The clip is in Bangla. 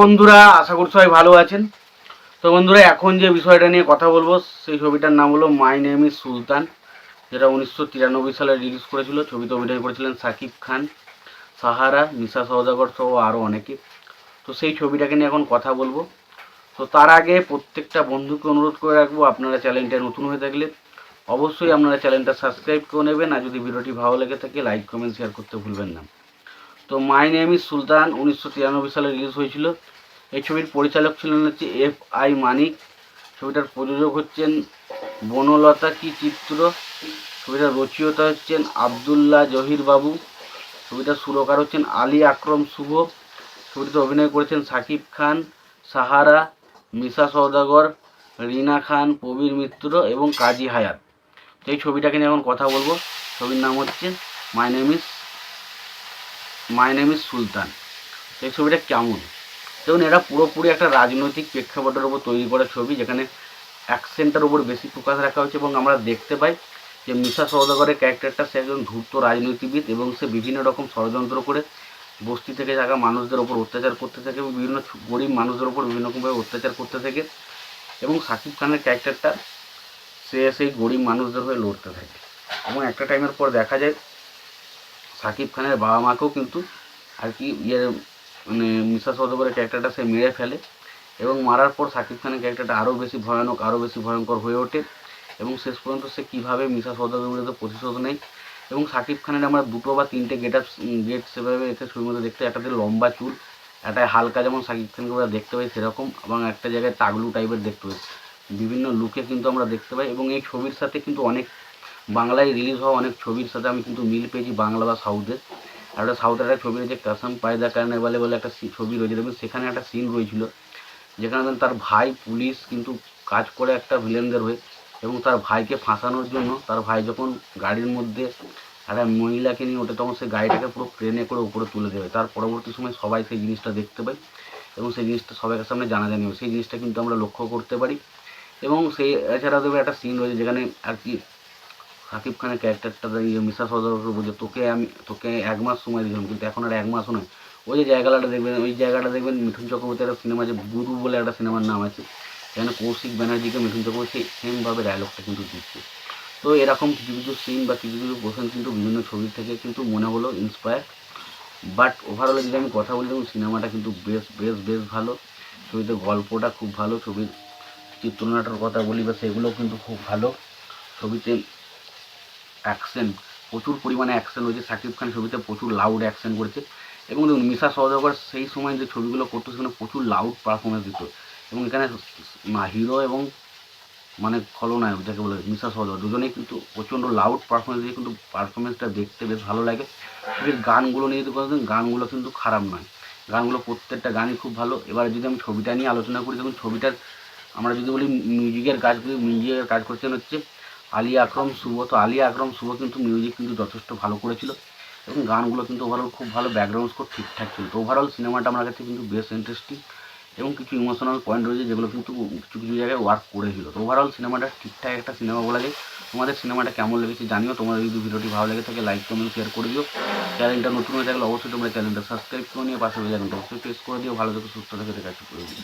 বন্ধুরা, আশা করছি সবাই ভালো আছেন। তো বন্ধুরা, এখন যে বিষয়টা নিয়ে কথা বলবো সেই ছবিটার নাম হলো মাই নেম ইজ সুলতান, যেটা 1993 সালে রিলিজ করেছিল। ছবিতে অভিনয় করেছিলেন সাকিব খান, সাহারা, মিশা সওদাগর সহ আরও অনেকে। তো সেই ছবিটাকে নিয়ে এখন কথা বলবো। তো তার আগে প্রত্যেকটা বন্ধুকে অনুরোধ করে রাখবো, আপনারা চ্যানেলটা নতুন হয়ে থাকলে অবশ্যই আপনারা চ্যানেলটা সাবস্ক্রাইব করে নেবেন, আর যদি ভিডিওটি ভালো লেগে থাকে লাইক কমেন্ট শেয়ার করতে ভুলবেন না। তো মাই নেম ইজ সুলতান 1993 সালে রিলিজ হয়েছিল। এই ছবির পরিচালক ছিলেন হচ্ছে FI মানিক। ছবিটার প্রযোজক হচ্ছেন বনলতা কি চিত্র। ছবিটার রচয়িতা হচ্ছেন আবদুল্লাহ জহির বাবু। ছবিটার সুরকার হচ্ছেন আলী আকরম শুভ। ছবিটিতে অভিনয় করেছেন সাকিব খান, সাহারা, মিশা সওদাগর, রিনা খান, প্রবীর মিত্র এবং কাজী হায়াত। তো এই ছবিটাকে নিয়ে এখন কথা বলবো। ছবির নাম হচ্ছে মাই নেম ইজ সুলতান। এই ছবিটা কেমন? দেখুন, এটা পুরোপুরি একটা রাজনৈতিক প্রেক্ষাপটের উপর তৈরি করা ছবি, যেখানে অ্যাকশনটার উপর বেশি ফোকাস রাখা হয়েছে এবং আমরা দেখতে পাই যে মিশা সওদাগরের ক্যারেক্টারটা, সে একজন ধূর্ত রাজনীতিবিদ এবং সে বিভিন্ন রকম ষড়যন্ত্র করে বস্তি থেকে থাকা মানুষদের ওপর অত্যাচার করতে থাকে এবং বিভিন্ন গরিব মানুষদের ওপর বিভিন্ন রকমভাবে অত্যাচার করতে থাকে। এবং সাকিব খানের ক্যারেক্টারটা, সে সেই গরিব মানুষদের হয়ে লড়তে থাকে। এবং একটা টাইমের পর দেখা যায় সাকিব খানের বাবা মাকেও কিন্তু আর কি মানে মিশা সওদাগরের ক্যারেক্টারটা সে মেরে ফেলে এবং মারার পর সাকিব খানের ক্যারেক্টারটা আরও বেশি ভয়ানক, আরও বেশি ভয়ঙ্কর হয়ে ওঠে এবং শেষ পর্যন্ত সে কীভাবে মিশা সওদাগরের বিরুদ্ধে প্রতিশোধ নেয়। এবং সাকিব খানের আমরা দুটো বা তিনটে গেট সেভাবে এতে ছবির মধ্যে দেখতে, একটাতে লম্বা চুল, একটা হালকা যেমন সাকিব খানকে আমরা দেখতে পাই সেরকম, এবং একটা জায়গায় তাগলু টাইপের দেখতে পাই। বিভিন্ন লুকে কিন্তু আমরা দেখতে পাই এবং এই ছবির সাথে কিন্তু অনেক বাংলায় রিলিজ হওয়া অনেক ছবির সাথে আমি কিন্তু মিল পেয়েছি, বাংলা বা সাউথের। আর একটা সাউথের একটা ছবি রয়েছে কাসাম পায়দা কারণে বলে একটা ছবি রয়েছে, দেখবেন সেখানে একটা সিন রয়েছিল যেখানে তার ভাই পুলিশ কিন্তু কাজ করে একটা ভিলেনদের হয়ে, এবং তার ভাইকে ফাঁসানোর জন্য তার ভাই যখন গাড়ির মধ্যে একটা মহিলাকে নিয়ে ওঠে তখন সেই গাড়িটাকে পুরো ট্রেনে করে উপরে তুলে দেবে। তার পরবর্তী সময় সবাই সেই জিনিসটা দেখতে পায় এবং সেই জিনিসটা সবাইকার সামনে জানাজানি হয়, সেই জিনিসটা কিন্তু আমরা লক্ষ্য করতে পারি। এবং সেই এছাড়া দেবে একটা সিন রয়েছে যেখানে আর কি সাকিব খানের ক্যারেক্টারটা মিশা সওদাগরকে বলছে, তোকে 1 মাস সময় দিয়েছিলাম কিন্তু এখন আর 1 মাসও নয়। ওই যে জায়গাটা দেখবেন মিঠুন চক্রবর্তীর একটা সিনেমা আছে গুরু বলে, একটা সিনেমার নাম আছে, এখানে কৌশিক ব্যানার্জিকে মিঠুন চক্রবর্তী সেমভাবে ডায়লগটা কিন্তু দিচ্ছে। তো এরকম কিছু কিছু সিন বা কিছু কিছু পোর্শন কিন্তু বিভিন্ন ছবির থেকে কিন্তু মনে হলো ইন্সপায়ার। বাট ওভারঅলে যদি আমি কথা বলি, দেখুন সিনেমাটা কিন্তু বেশ ভালো। ছবিতে গল্পটা খুব ভালো, ছবির চিত্রনাট্যের কথা বলি বা সেগুলোও কিন্তু খুব ভালো। ছবিতে অ্যাকশন, প্রচুর পরিমাণে অ্যাকশন হয়েছে। সাকিব খান ছবিতে প্রচুর লাউড অ্যাকশন করেছে এবং দেখুন মিশা সওদাগর সেই সময় যে ছবিগুলো করতো সেখানে প্রচুর লাউড পারফরমেন্স দিত। এবং এখানে হিরো এবং মানে খলনায়ক যাকে বলে মিশা সওদাগর, দুজনেই কিন্তু প্রচণ্ড লাউড পারফরমেন্স দিয়ে কিন্তু পারফরমেন্সটা দেখতে বেশ ভালো লাগে। ছবির গানগুলো নিয়ে যদি বলতেন, গানগুলো কিন্তু খারাপ নয়, গানগুলো প্রত্যেকটা গানই খুব ভালো। এবার যদি আমি ছবিটা নিয়ে আলোচনা করি, দেখুন ছবিটার আমরা যদি বলি মিউজিকের কাজ করছেন হচ্ছে আলী আকরম শুভ। তো আলী আকরম শুভ কিন্তু মিউজিক কিন্তু যথেষ্ট ভালো করেছিল এবং গানগুলো কিন্তু ওভারঅল খুব ভালো, ব্যাকগ্রাউন্ড স্কোর ঠিকঠাক ছিল। তো ওভারঅল সিনেমাটা আমার কাছে কিন্তু বেশ ইন্টারেস্টিং এবং কিছু ইমোশনাল পয়েন্ট রয়েছে যেগুলো কিন্তু কিছু কিছু জায়গায় ওয়ার্ক করেছিল। তো ওভারঅল সিনেমাটা ঠিকঠাক একটা সিনেমা বলা যায়। তোমাদের সিনেমাটা কেমন লেগেছে জানিও। তোমাদের যদি ভিডিওটি ভালো লেগে থাকে লাইক কমেন্ট শেয়ার করে দিও। চ্যানেলটা নতুন হয়ে থাকলে অবশ্যই তোমরা চ্যানেলটা সাবস্ক্রাইব করে নিয়ে পাশে বেল আইকনটা অবশ্যই প্রেস করে দিও। ভালো থেকে সুস্থ থেকে দেখা করে দিও।